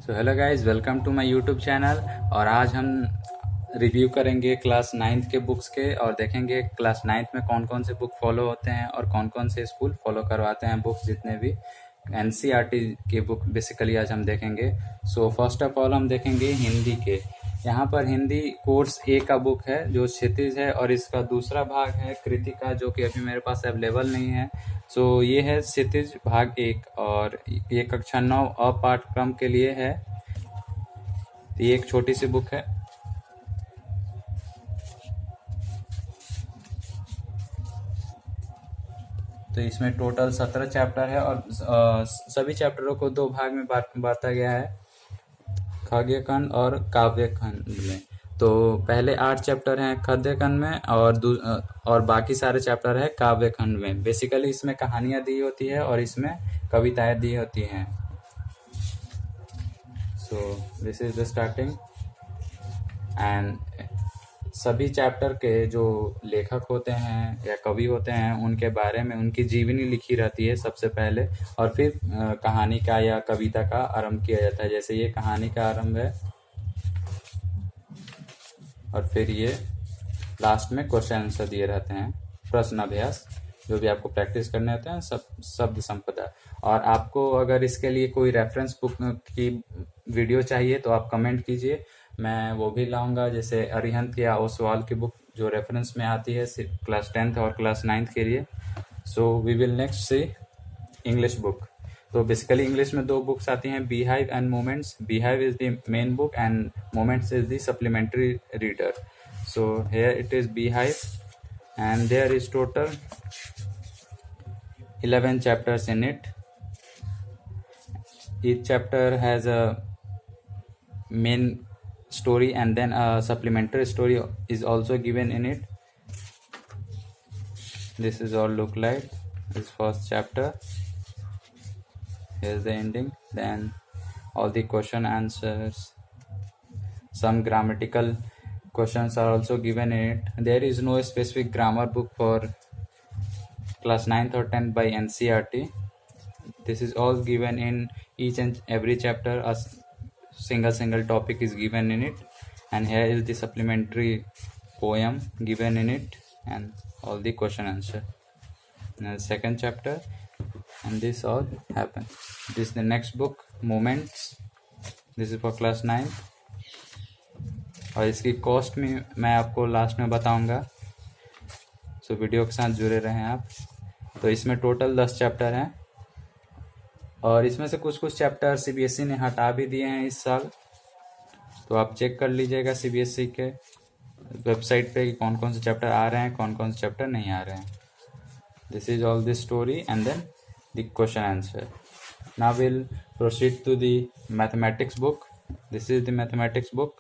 So hello guys, welcome to my YouTube channel. और आज हम रिव्यू करेंगे क्लास नाइन्थ के बुक्स के और देखेंगे क्लास नाइन्थ में कौन कौन से बुक फॉलो होते हैं और कौन कौन से स्कूल फॉलो करवाते हैं बुक्स, जितने भी एनसीईआरटी के बुक बेसिकली आज हम देखेंगे। सो फर्स्ट ऑफ ऑल हम देखेंगे हिंदी के। यहाँ पर हिंदी कोर्स ए का बुक है जो क्षितिज है, और इसका दूसरा भाग है कृतिका, जो कि अभी मेरे पास अवेलेबल नहीं है। सो ये है क्षितिज भाग 1, और ये कक्षा 9 अपाठ्यक्रम के लिए है। ये एक छोटी सी बुक है। तो इसमें टोटल 17 चैप्टर है, और सभी चैप्टरों को 2 भाग में बांटा गया है, खगेय खंड और काव्य खंड में। तो पहले 8 चैप्टर हैं खगेय खंड में, और बाकी सारे चैप्टर है काव्य खंड में। बेसिकली इसमें कहानियां दी होती है और इसमें कविताएं दी होती हैं। So this is the starting. And सभी चैप्टर के जो लेखक होते हैं या कवि होते हैं उनके बारे में उनकी जीवनी लिखी रहती है सबसे पहले, और फिर कहानी का या कविता का आरंभ किया जाता है। जैसे ये कहानी का आरंभ है, और फिर ये लास्ट में क्वेश्चन आंसर दिए रहते हैं, प्रश्न अभ्यास जो भी आपको प्रैक्टिस करने होते हैं, सब शब्द संपदा। और आपको अगर इसके लिए कोई रेफरेंस बुक की वीडियो चाहिए तो आप कमेंट कीजिए, मैं वो भी लाऊंगा। जैसे अरिहंत या ओसवाल की बुक जो रेफरेंस में आती है क्लास 10th और क्लास 9th के लिए। So we will next see English book. तो बेसिकली इंग्लिश में 2 बुक्स आती हैं, Beehive and Moments. Beehive is the main book and Moments is the supplementary reader. So here it is Beehive, and there is total 11 chapters in it. Each chapter has a main story and then a supplementary story is also given in it. This is all look like this first chapter. Here's the ending, then all the question answers, some grammatical questions are also given in it. There is no specific grammar book for class 9th or 10th by NCERT. This is all given in each and every chapter. A single topic is given in it, and here is the supplementary poem given in it, and all the question answer. And the second chapter, and this all happen. This is the next book, Moments. This is for class 9th. और इसकी cost में मैं आपको last में बताऊंगा, so video के साथ जुड़े रहें आप। तो इसमें टोटल 10 चैप्टर हैं, और इसमें से कुछ चैप्टर सीबीएसई ने हटा भी दिए हैं इस साल। तो आप चेक कर लीजिएगा सीबीएसई के वेबसाइट पे कि कौन कौन से चैप्टर आ रहे हैं, कौन कौन से चैप्टर नहीं आ रहे हैं। This is all this story and then the question answer. Now will proceed to the mathematics book. This is the mathematics book.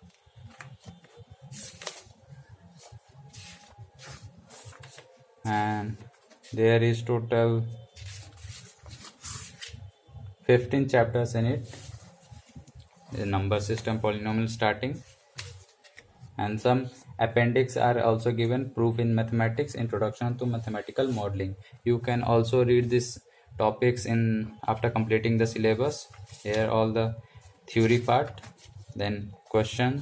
And there is total 15 chapters in it. The number system, polynomial starting, and some appendix are also given. Proof in mathematics, introduction to mathematical modeling. You can also read these topics in after completing the syllabus. Here all the theory part, then question,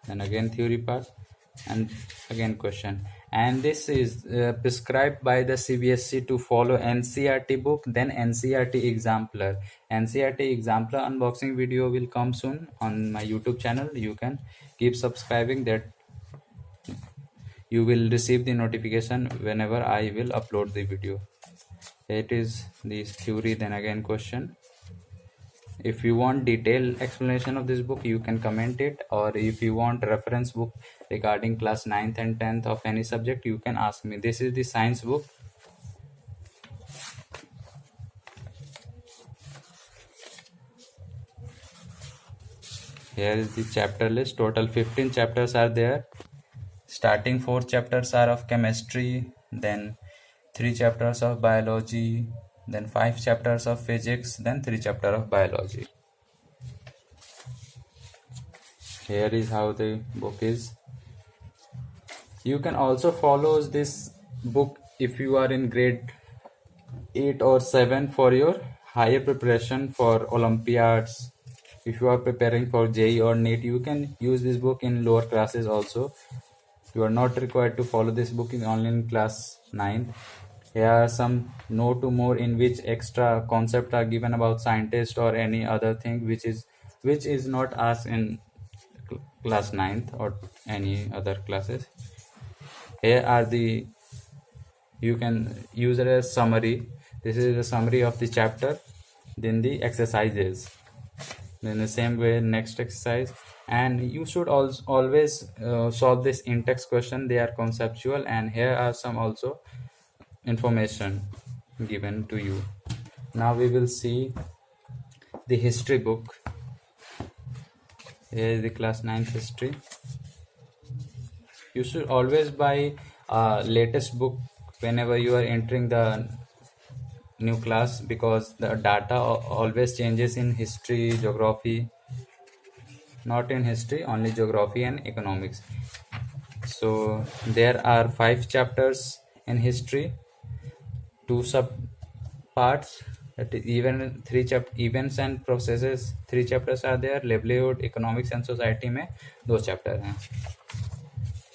then again theory part, and again question. And this is prescribed by the CBSE to follow NCERT book, then NCERT Exemplar. NCERT Exemplar unboxing video will come soon on my YouTube channel. You can keep subscribing, that you will receive the notification whenever I will upload the video. It is this theory, then again question. If you want detailed explanation of this book, you can comment it, or if you want reference book regarding class 9th and 10th of any subject, you can ask me. This is the science book. Here is the chapter list. Total 15 chapters are there. Starting 4 chapters are of chemistry, then 3 chapters of biology, then 5 chapters of physics, then 3 chapters of biology. Here is how the book is. You can also follow this book if you are in grade 8 or 7 for your higher preparation for Olympiads if you are preparing for JEE or NEET, you can use this book in lower classes also. You are not required to follow this book only in class 9th. Here are some no to more in which extra concept are given about scientist or any other thing which is not asked in class 9th or any other classes. Here are the, you can use it as summary. This is the summary of the chapter, then the exercises, then the same way next exercise. And you should also always solve this in-text question. They are conceptual, and here are some also information given to you. Now we will see the history book. Here is the class 9th history. You should always buy latest book whenever you are entering the new class, because the data always changes in history, geography, not in history, only geography and economics. So there are 5 chapters in history, 2 sub parts, that is even 3 events and processes, 3 chapters are there. livelihood, economics and society में 2 chapter हैं.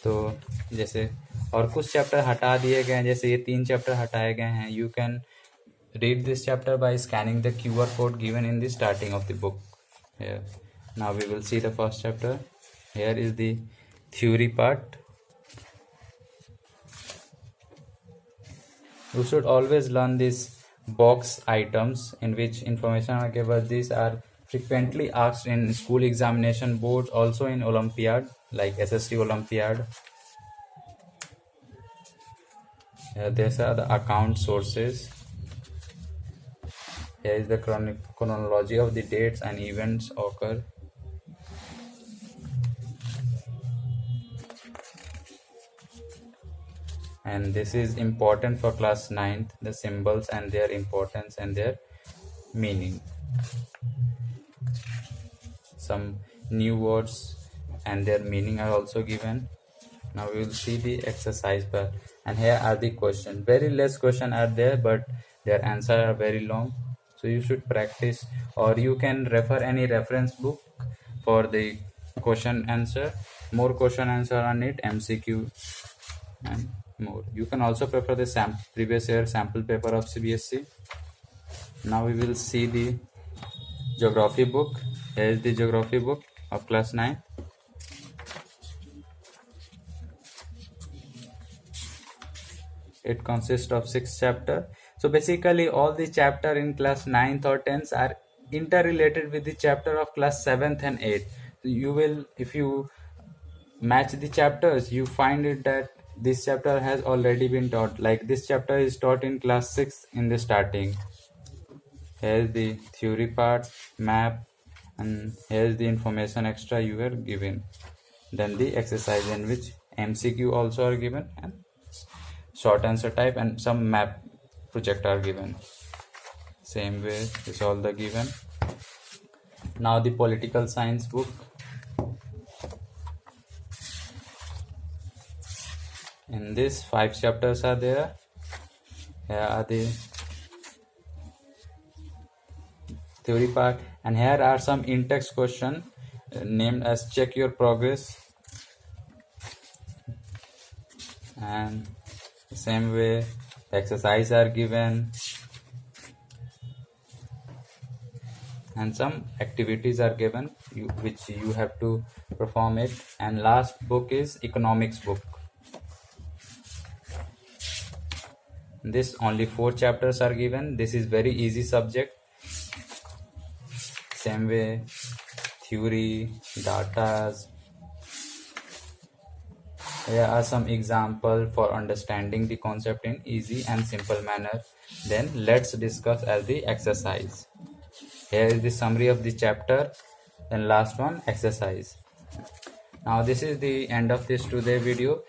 तो जैसे और कुछ chapter हटा दिए गए हैं, जैसे ये 3 चैप्टर हटाए गए हैं. You can read this chapter by scanning the QR code given in the starting of the book. Here now we will see the first chapter. Here is the theory part. You should always learn these box items in which information are given. These are frequently asked in school examination boards, also in Olympiad like SSC Olympiad. These are the account sources. Here is the chronology of the dates and events occur. And this is important for class 9th, the symbols and their importance and their meaning. Some new words and their meaning are also given. Now we will see the exercise part. And here are the questions. Very less questions are there, but their answers are very long. So you should practice, or you can refer any reference book for the question answer. More question answer on it, MCQ and more. You can also prefer the previous year sample paper of CBSE. Now we will see the geography book. Here is the geography book of class 9. It consists of 6 chapters. So basically all the chapter in class 9th or 10th are interrelated with the chapter of class 7th and 8th. So you will, if you match the chapters, you find it that this chapter has already been taught. Like this chapter is taught in class 6 in the starting. Here is the theory part, map, and here is the information extra you were given. Then the exercise in which MCQ also are given, and short answer type and some map project are given. Same way is all the given. Now the political science book. In this 5 chapters are there. Here are the theory part, and here are some in-text question named as check your progress, and the same way exercise are given and some activities are given which you have to perform it. And last book is economics book. This only 4 chapters are given. This is very easy subject. Same way theory, data. Here are some examples for understanding the concept in easy and simple manner. Then let's discuss as the exercise. Here is the summary of the chapter. Then last one, exercise. Now this is the end of this today video,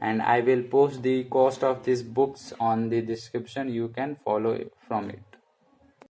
and I will post the cost of these books on the description. You can follow from it.